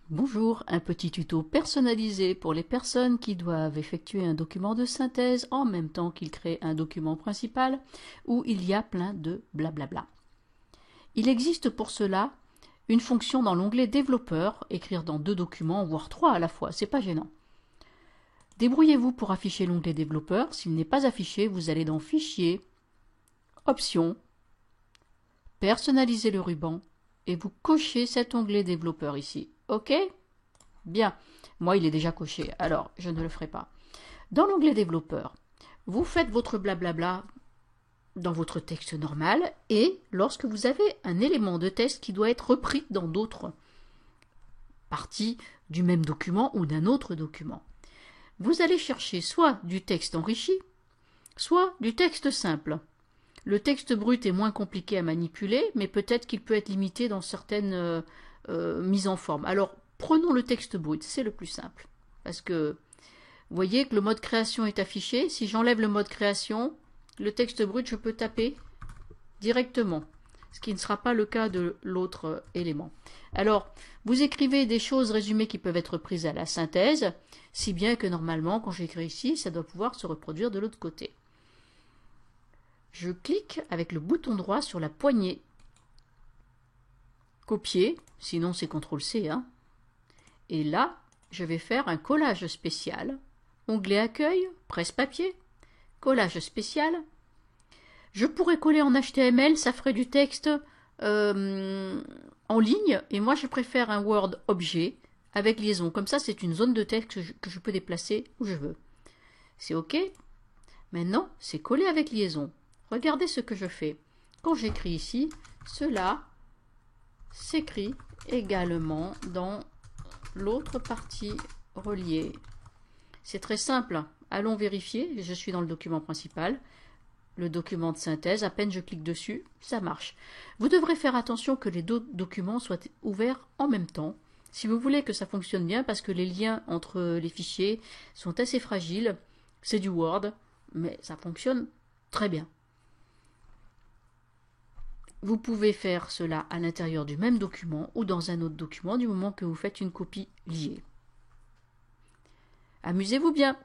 Bonjour, un petit tuto personnalisé pour les personnes qui doivent effectuer un document de synthèse en même temps qu'ils créent un document principal où il y a plein de blablabla. Il existe pour cela une fonction dans l'onglet développeur, écrire dans 2 documents, voire 3 à la fois, c'est pas gênant. Débrouillez-vous pour afficher l'onglet développeur. S'il n'est pas affiché, vous allez dans Fichier, Options, Personnaliser le ruban et vous cochez cet onglet développeur ici. OK ? Bien. Moi, il est déjà coché, alors je ne le ferai pas. Dans l'onglet développeur, vous faites votre blablabla dans votre texte normal et lorsque vous avez un élément de texte qui doit être repris dans d'autres parties du même document ou d'un autre document, vous allez chercher soit du texte enrichi, soit du texte simple. Le texte brut est moins compliqué à manipuler, mais peut-être qu'il peut être limité dans certaines mises en forme. Alors, prenons le texte brut, c'est le plus simple. Parce que, vous voyez que le mode création est affiché. Si j'enlève le mode création, le texte brut, je peux taper directement. Ce qui ne sera pas le cas de l'autre élément. Alors, vous écrivez des choses résumées qui peuvent être prises à la synthèse, si bien que normalement, quand j'écris ici, ça doit pouvoir se reproduire de l'autre côté. Je clique avec le bouton droit sur la poignée. Copier, sinon c'est CTRL-C. Et là, je vais faire un collage spécial. Onglet Accueil, presse-papier, collage spécial. Je pourrais coller en HTML, ça ferait du texte en ligne. Et moi, je préfère un Word objet avec liaison. Comme ça, c'est une zone de texte que je peux déplacer où je veux. C'est OK. Maintenant, c'est coller avec liaison. Regardez ce que je fais. Quand j'écris ici, cela s'écrit également dans l'autre partie reliée. C'est très simple. Allons vérifier. Je suis dans le document principal. Le document de synthèse, à peine je clique dessus, ça marche. Vous devrez faire attention que les deux documents soient ouverts en même temps. Si vous voulez que ça fonctionne bien, parce que les liens entre les fichiers sont assez fragiles, c'est du Word, mais ça fonctionne très bien. Vous pouvez faire cela à l'intérieur du même document ou dans un autre document du moment que vous faites une copie liée. Amusez-vous bien!